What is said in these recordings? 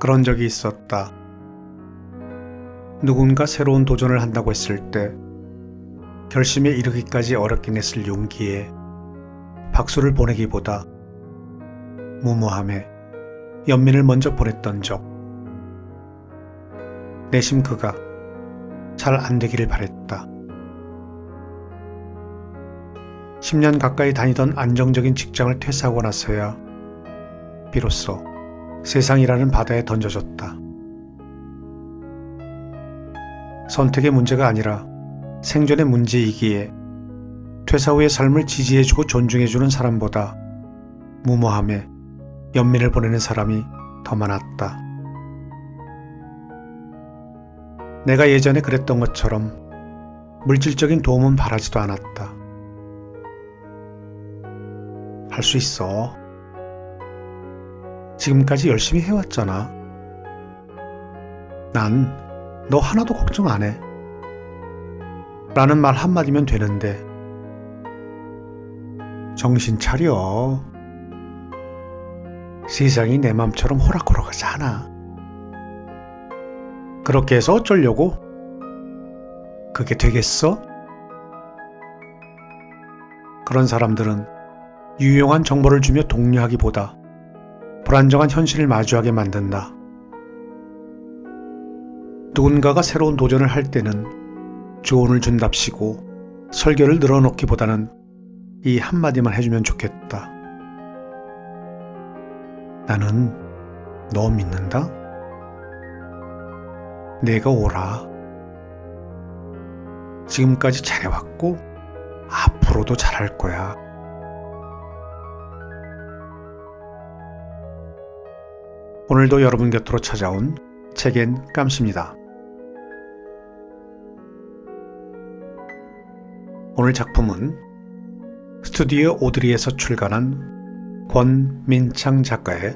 그런 적이 있었다. 누군가 새로운 도전을 한다고 했을 때 결심에 이르기까지 어렵긴 했을 용기에 박수를 보내기보다 무모함에 연민을 먼저 보냈던 적. 내심 그가 잘 안 되기를 바랬다. 10년 가까이 다니던 안정적인 직장을 퇴사하고 나서야 비로소 세상이라는 바다에 던져졌다. 선택의 문제가 아니라 생존의 문제이기에 퇴사 후의 삶을 지지해주고 존중해주는 사람보다 무모함에 연민을 보내는 사람이 더 많았다. 내가 예전에 그랬던 것처럼 물질적인 도움은 바라지도 않았다. 할 수 있어. 지금까지 열심히 해왔잖아. 난 너 하나도 걱정 안 해. 라는 말 한마디면 되는데 정신 차려. 세상이 내 맘처럼 호락호락하지 않아. 그렇게 해서 어쩌려고? 그게 되겠어? 그런 사람들은 유용한 정보를 주며 독려하기보다 불안정한 현실을 마주하게 만든다. 누군가가 새로운 도전을 할 때는 조언을 준답시고 설교를 늘어놓기보다는 이 한마디만 해주면 좋겠다. 나는 너 믿는다? 내가 오라. 지금까지 잘해왔고 앞으로도 잘할 거야. 오늘도 여러분 곁으로 찾아온 책엔 깜씨입니다. 오늘 작품은 스튜디오 오드리에서 출간한 권민창 작가의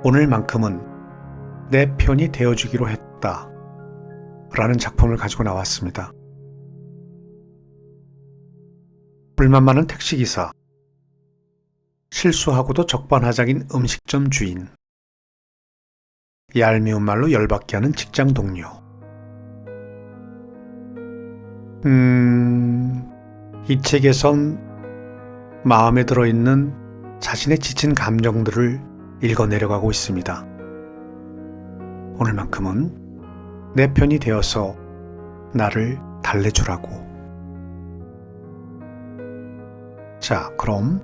오늘만큼은 내 편이 되어주기로 했다 라는 작품을 가지고 나왔습니다. 불만 많은 택시기사, 실수하고도 적반하장인 음식점 주인, 얄미운 말로 열받게 하는 직장 동료. 이 책에선 마음에 들어있는 자신의 지친 감정들을 읽어내려가고 있습니다. 오늘만큼은 내 편이 되어서 나를 달래주라고. 자, 그럼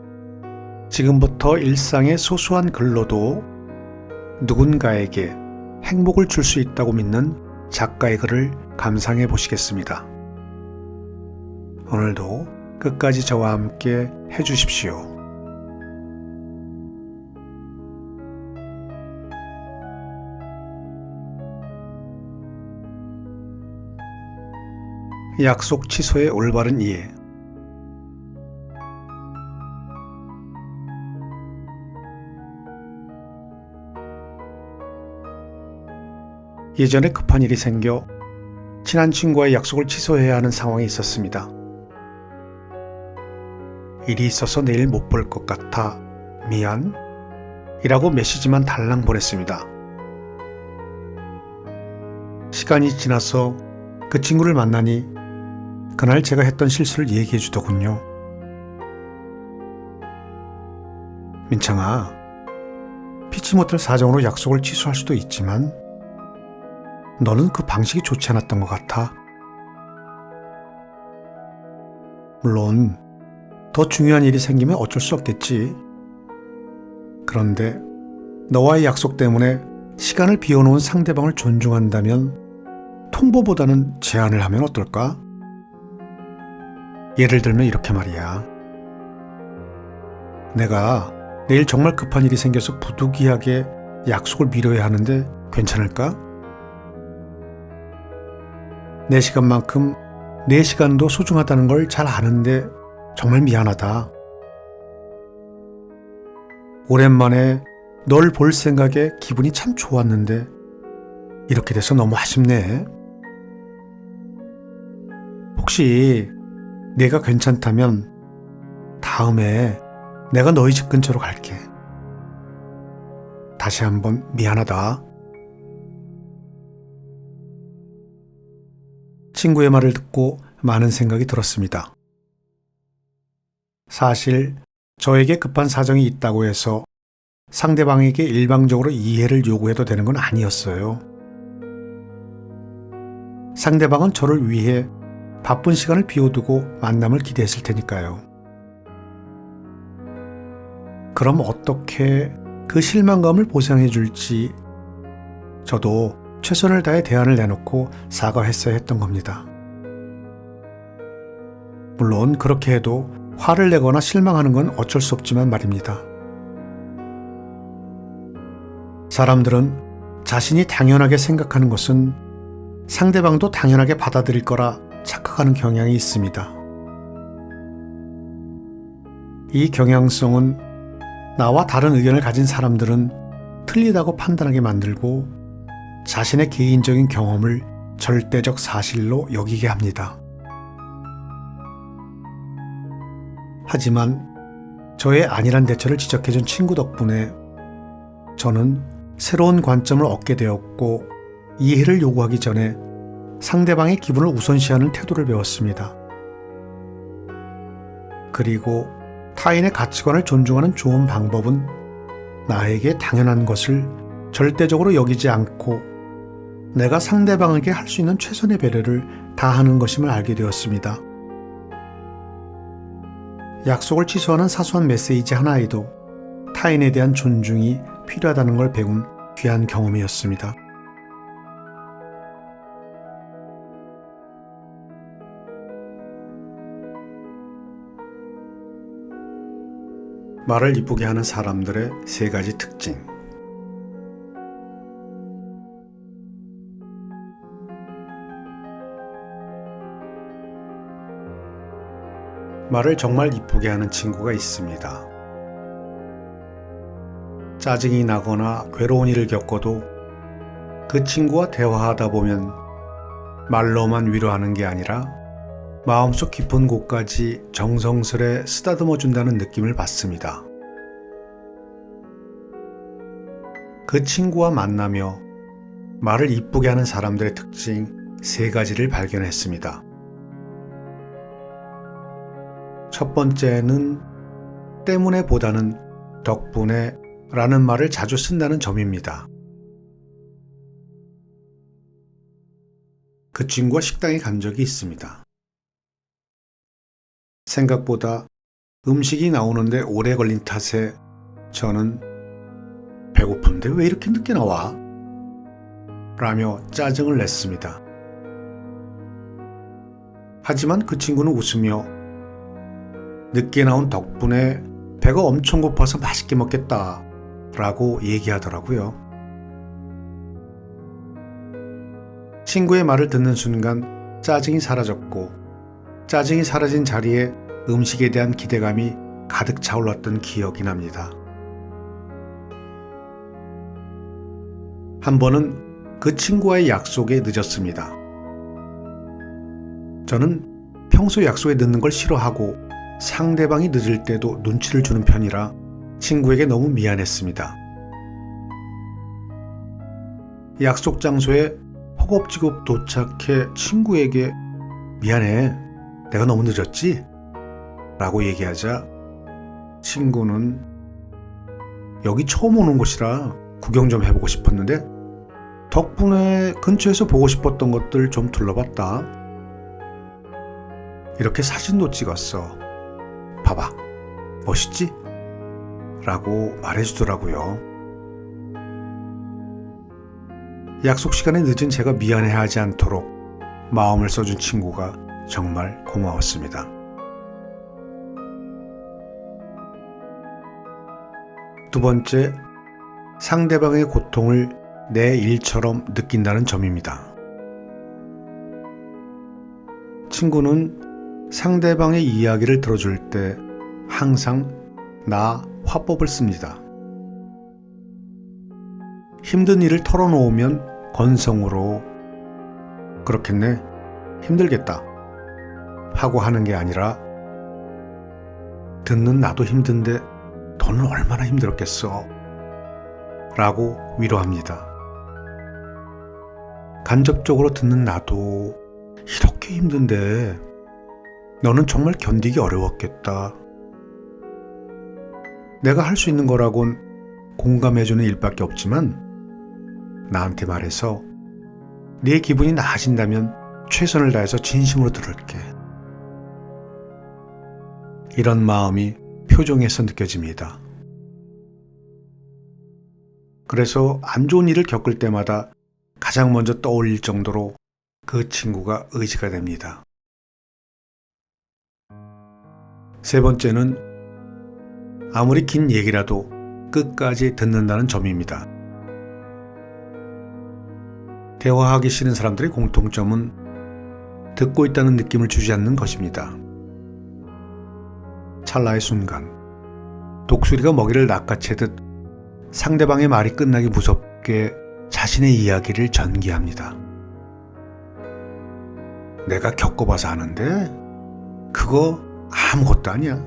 지금부터 일상의 소소한 글로도 누군가에게 행복을 줄 수 있다고 믿는 작가의 글을 감상해 보시겠습니다. 오늘도 끝까지 저와 함께 해주십시오. 약속 취소의 올바른 이해. 예전에 급한 일이 생겨 친한 친구와의 약속을 취소해야 하는 상황이 있었습니다. 일이 있어서 내일 못 볼 것 같아 미안 이라고 메시지만 달랑 보냈습니다. 시간이 지나서 그 친구를 만나니 그날 제가 했던 실수를 얘기해 주더군요. 민창아, 피치 못할 사정으로 약속을 취소할 수도 있지만 너는 그 방식이 좋지 않았던 것 같아. 물론 더 중요한 일이 생기면 어쩔 수 없겠지. 그런데 너와의 약속 때문에 시간을 비워놓은 상대방을 존중한다면 통보보다는 제안을 하면 어떨까? 예를 들면 이렇게 말이야. 내가 내일 정말 급한 일이 생겨서 부득이하게 약속을 미뤄야 하는데 괜찮을까? 내 시간만큼 내 시간도 소중하다는 걸 잘 아는데 정말 미안하다. 오랜만에 널 볼 생각에 기분이 참 좋았는데 이렇게 돼서 너무 아쉽네. 혹시 내가 괜찮다면 다음에 내가 너희 집 근처로 갈게. 다시 한번 미안하다. 친구의 말을 듣고 많은 생각이 들었습니다. 사실 저에게 급한 사정이 있다고 해서 상대방에게 일방적으로 이해를 요구해도 되는 건 아니었어요. 상대방은 저를 위해 바쁜 시간을 비워두고 만남을 기대했을 테니까요. 그럼 어떻게 그 실망감을 보상해 줄지 저도 최선을 다해 대안을 내놓고 사과했어야 했던 겁니다. 물론 그렇게 해도 화를 내거나 실망하는 건 어쩔 수 없지만 말입니다. 사람들은 자신이 당연하게 생각하는 것은 상대방도 당연하게 받아들일 거라 착각하는 경향이 있습니다. 이 경향성은 나와 다른 의견을 가진 사람들은 틀리다고 판단하게 만들고 자신의 개인적인 경험을 절대적 사실로 여기게 합니다. 하지만 저의 안일한 대처를 지적해준 친구 덕분에 저는 새로운 관점을 얻게 되었고 이해를 요구하기 전에 상대방의 기분을 우선시하는 태도를 배웠습니다. 그리고 타인의 가치관을 존중하는 좋은 방법은 나에게 당연한 것을 절대적으로 여기지 않고 내가 상대방에게 할 수 있는 최선의 배려를 다하는 것임을 알게 되었습니다. 약속을 취소하는 사소한 메시지 하나에도 타인에 대한 존중이 필요하다는 걸 배운 귀한 경험이었습니다. 말을 이쁘게 하는 사람들의 3가지 특징. 말을 정말 이쁘게 하는 친구가 있습니다. 짜증이 나거나 괴로운 일을 겪어도 그 친구와 대화하다 보면 말로만 위로하는 게 아니라 마음속 깊은 곳까지 정성스레 쓰다듬어 준다는 느낌을 받습니다. 그 친구와 만나며 말을 이쁘게 하는 사람들의 특징 3가지를 발견했습니다. 첫 번째는 때문에 보다는 덕분에 라는 말을 자주 쓴다는 점입니다. 그 친구와 식당에 간 적이 있습니다. 생각보다 음식이 나오는데 오래 걸린 탓에 저는 배고픈데 왜 이렇게 늦게 나와? 라며 짜증을 냈습니다. 하지만 그 친구는 웃으며 늦게 나온 덕분에 배가 엄청 고파서 맛있게 먹겠다 라고 얘기하더라고요. 친구의 말을 듣는 순간 짜증이 사라졌고 짜증이 사라진 자리에 음식에 대한 기대감이 가득 차올랐던 기억이 납니다. 한 번은 그 친구와의 약속에 늦었습니다. 저는 평소 약속에 늦는 걸 싫어하고 상대방이 늦을 때도 눈치를 주는 편이라 친구에게 너무 미안했습니다. 약속 장소에 허겁지겁 도착해 친구에게 미안해, 내가 너무 늦었지? 라고 얘기하자 친구는 여기 처음 오는 곳이라 구경 좀 해보고 싶었는데 덕분에 근처에서 보고 싶었던 것들 좀 둘러봤다. 이렇게 사진도 찍었어. 봐봐, 멋있지? 라고 말해주더라고요. 약속 시간에 늦은 제가 미안해하지 않도록 마음을 써준 친구가 정말 고마웠습니다. 두 번째, 상대방의 고통을 내 일처럼 느낀다는 점입니다. 친구는 상대방의 이야기를 들어줄 때 항상 나 화법을 씁니다. 힘든 일을 털어놓으면 건성으로 그렇겠네, 힘들겠다 하고 하는 게 아니라 듣는 나도 힘든데 너는 얼마나 힘들었겠어 라고 위로합니다. 간접적으로 듣는 나도 이렇게 힘든데 너는 정말 견디기 어려웠겠다. 내가 할 수 있는 거라곤 공감해주는 일밖에 없지만 나한테 말해서 네 기분이 나아진다면 최선을 다해서 진심으로 들을게. 이런 마음이 표정에서 느껴집니다. 그래서 안 좋은 일을 겪을 때마다 가장 먼저 떠올릴 정도로 그 친구가 의지가 됩니다. 세 번째는 아무리 긴 얘기라도 끝까지 듣는다는 점입니다. 대화하기 싫은 사람들의 공통점은 듣고 있다는 느낌을 주지 않는 것입니다. 찰나의 순간, 독수리가 먹이를 낚아채듯 상대방의 말이 끝나기 무섭게 자신의 이야기를 전개합니다. 내가 겪어봐서 하는데 그거 아무것도 아니야.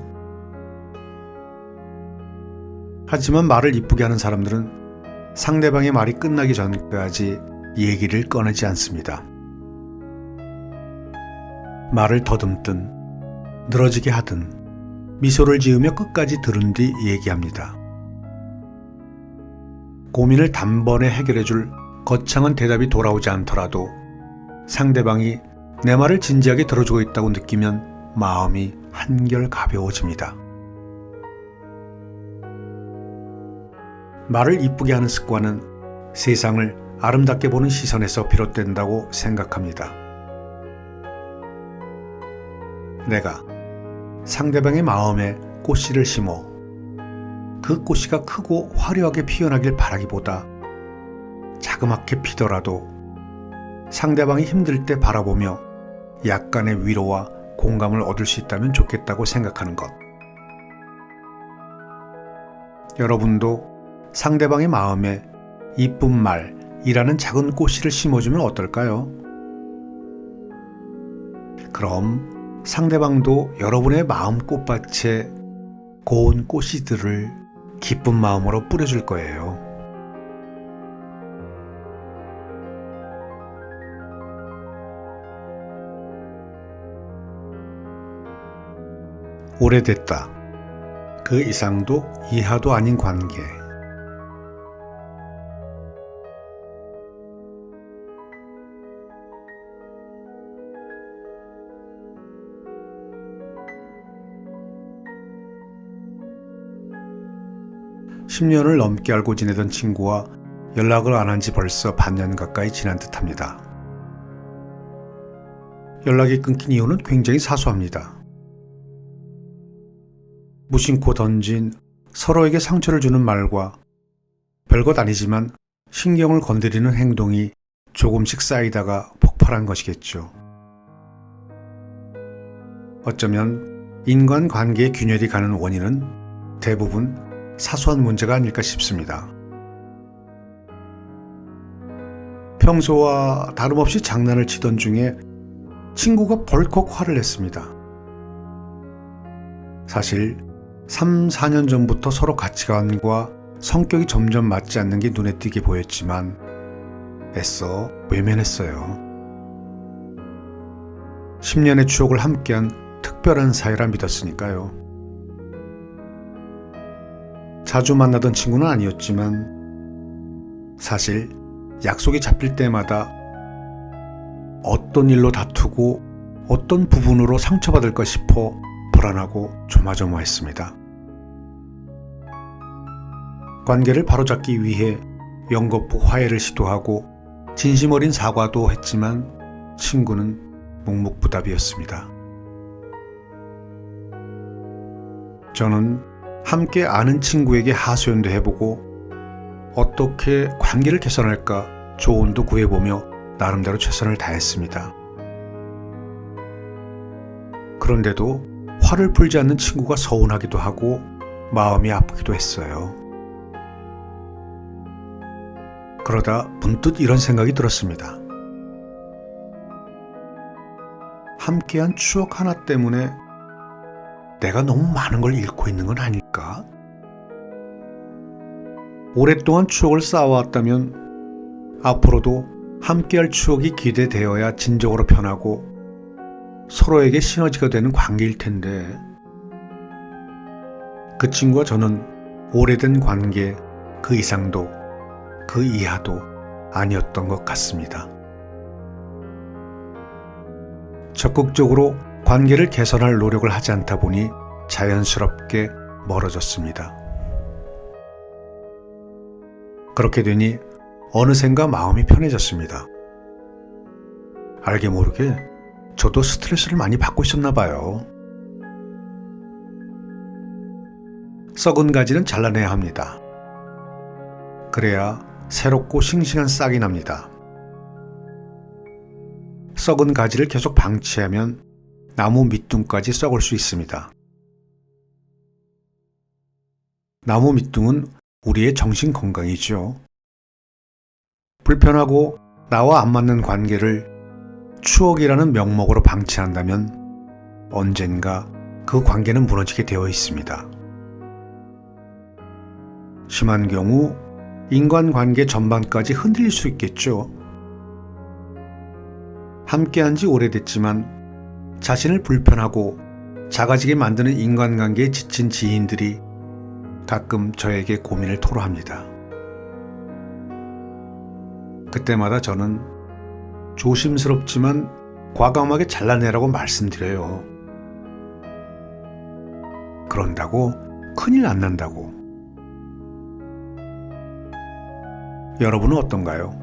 하지만 말을 이쁘게 하는 사람들은 상대방의 말이 끝나기 전까지 얘기를 꺼내지 않습니다. 말을 더듬든 늘어지게 하든 미소를 지으며 끝까지 들은 뒤 얘기합니다. 고민을 단번에 해결해줄 거창한 대답이 돌아오지 않더라도 상대방이 내 말을 진지하게 들어주고 있다고 느끼면 마음이 한결 가벼워집니다. 말을 이쁘게 하는 습관은 세상을 아름답게 보는 시선에서 비롯된다고 생각합니다. 내가 상대방의 마음에 꽃씨를 심어 그 꽃씨가 크고 화려하게 피어나길 바라기보다 자그맣게 피더라도 상대방이 힘들 때 바라보며 약간의 위로와 공감을 얻을 수 있다면 좋겠다고 생각하는 것. 여러분도 상대방의 마음에 이쁜 말이라는 작은 꽃씨를 심어주면 어떨까요? 그럼 상대방도 여러분의 마음 꽃밭에 고운 꽃씨들을 기쁜 마음으로 뿌려줄 거예요. 오래됐다. 그 이상도 이하도 아닌 관계. (10년을) 넘게 알고 지내던 친구와 연락을 안 한 지 벌써 반년 가까이 지난 듯합니다. 연락이 끊긴 이유는 굉장히 사소합니다. 무심코 던진 서로에게 상처를 주는 말과 별것 아니지만 신경을 건드리는 행동이 조금씩 쌓이다가 폭발한 것이겠죠. 어쩌면 인간관계의 균열이 가는 원인은 대부분 사소한 문제가 아닐까 싶습니다. 평소와 다름없이 장난을 치던 중에 친구가 벌컥 화를 냈습니다. 사실 3, 4년 전부터 서로 가치관과 성격이 점점 맞지 않는 게 눈에 띄게 보였지만 애써 외면했어요. 10년의 추억을 함께한 특별한 사이라 믿었으니까요. 자주 만나던 친구는 아니었지만 사실 약속이 잡힐 때마다 어떤 일로 다투고 어떤 부분으로 상처받을까 싶어 불안하고 조마조마했습니다. 관계를 바로잡기 위해 연거푸 화해를 시도하고 진심 어린 사과도 했지만 친구는 묵묵부답이었습니다. 저는 함께 아는 친구에게 하소연도 해보고 어떻게 관계를 개선할까 조언도 구해보며 나름대로 최선을 다했습니다. 그런데도 화를 풀지 않는 친구가 서운하기도 하고 마음이 아프기도 했어요. 그러다 문득 이런 생각이 들었습니다. 함께한 추억 하나 때문에 내가 너무 많은 걸 잃고 있는 건 아닐까? 오랫동안 추억을 쌓아왔다면 앞으로도 함께할 추억이 기대되어야 진정으로 편하고 서로에게 시너지가 되는 관계일 텐데 그 친구와 저는 오래된 관계 그 이상도 그 이하도 아니었던 것 같습니다. 적극적으로 관계를 개선할 노력을 하지 않다 보니 자연스럽게 멀어졌습니다. 그렇게 되니 어느샌가 마음이 편해졌습니다. 알게 모르게 저도 스트레스를 많이 받고 있었나 봐요. 썩은 가지는 잘라내야 합니다. 그래야 새롭고 싱싱한 싹이 납니다. 썩은 가지를 계속 방치하면 나무 밑둥까지 썩을 수 있습니다. 나무 밑둥은 우리의 정신 건강이죠. 불편하고 나와 안 맞는 관계를 추억이라는 명목으로 방치한다면 언젠가 그 관계는 무너지게 되어 있습니다. 심한 경우 인간관계 전반까지 흔들릴 수 있겠죠. 함께한 지 오래됐지만 자신을 불편하고 작아지게 만드는 인간관계에 지친 지인들이 가끔 저에게 고민을 토로합니다. 그때마다 저는 조심스럽지만 과감하게 잘라내라고 말씀드려요. 그런다고 큰일 안 난다고. 여러분은 어떤가요?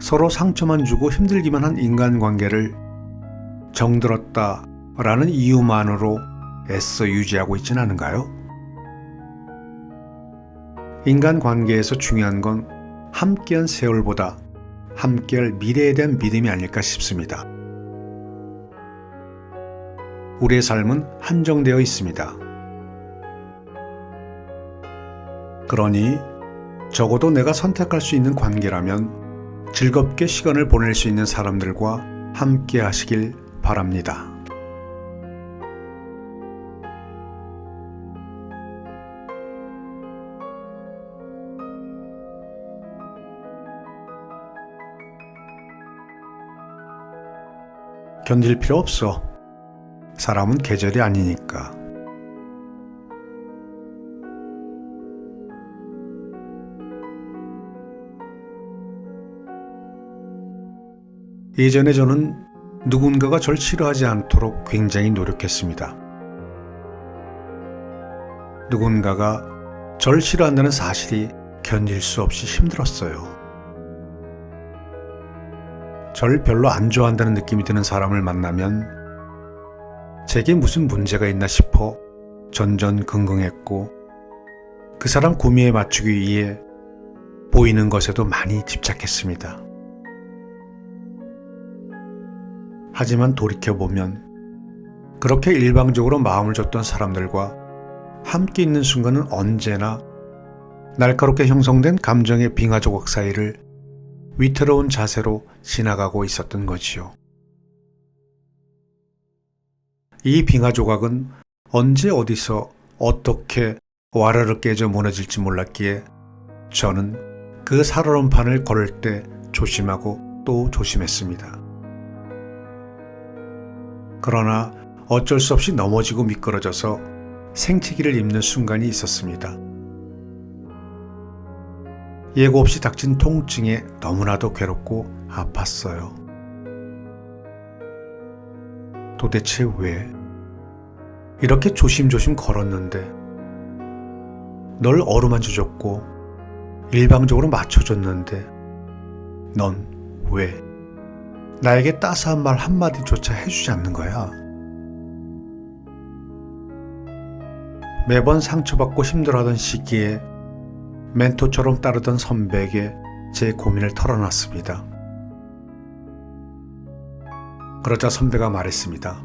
서로 상처만 주고 힘들기만 한 인간관계를 정들었다라는 이유만으로 애써 유지하고 있진 않은가요? 인간관계에서 중요한 건 함께한 세월보다 함께할 미래에 대한 믿음이 아닐까 싶습니다. 우리의 삶은 한정되어 있습니다. 그러니 적어도 내가 선택할 수 있는 관계라면 즐겁게 시간을 보낼 수 있는 사람들과 함께 하시길 바랍니다. 견딜 필요 없어. 사람은 계절이 아니니까. 예전에 저는 누군가가 절 싫어하지 않도록 굉장히 노력했습니다. 누군가가 절 싫어한다는 사실이 견딜 수 없이 힘들었어요. 절 별로 안 좋아한다는 느낌이 드는 사람을 만나면 제게 무슨 문제가 있나 싶어 전전긍긍했고 그 사람 구미에 맞추기 위해 보이는 것에도 많이 집착했습니다. 하지만 돌이켜보면 그렇게 일방적으로 마음을 줬던 사람들과 함께 있는 순간은 언제나 날카롭게 형성된 감정의 빙하조각 사이를 위태로운 자세로 지나가고 있었던 거지요. 이 빙하조각은 언제 어디서 어떻게 와르르 깨져 무너질지 몰랐기에 저는 그 살얼음판을 걸을 때 조심하고 또 조심했습니다. 그러나 어쩔 수 없이 넘어지고 미끄러져서 생채기를 입는 순간이 있었습니다. 예고 없이 닥친 통증에 너무나도 괴롭고 아팠어요. 도대체 왜 이렇게 조심조심 걸었는데 널 어루만져줬고 일방적으로 맞춰줬는데 넌 왜 나에게 따스한 말 한마디조차 해주지 않는 거야? 매번 상처받고 힘들어하던 시기에 멘토처럼 따르던 선배에게 제 고민을 털어놨습니다. 그러자 선배가 말했습니다.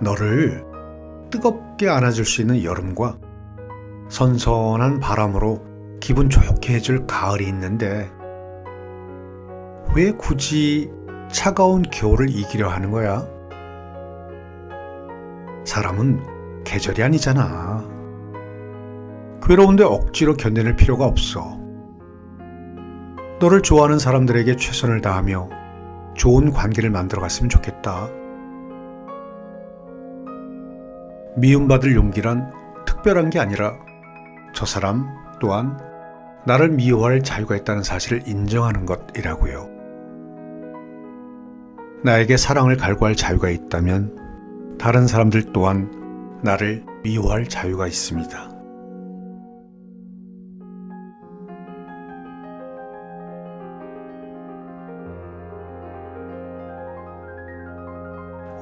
너를 뜨겁게 안아줄 수 있는 여름과 선선한 바람으로 기분 좋게 해줄 가을이 있는데 왜 굳이 차가운 겨울을 이기려 하는 거야? 사람은 계절이 아니잖아. 괴로운데 억지로 견뎌낼 필요가 없어. 너를 좋아하는 사람들에게 최선을 다하며 좋은 관계를 만들어갔으면 좋겠다. 미움받을 용기란 특별한 게 아니라 저 사람 또한 나를 미워할 자유가 있다는 사실을 인정하는 것이라고요. 나에게 사랑을 갈구할 자유가 있다면 다른 사람들 또한 나를 미워할 자유가 있습니다.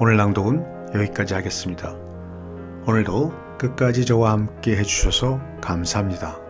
오늘 낭독은 여기까지 하겠습니다. 오늘도 끝까지 저와 함께 해주셔서 감사합니다.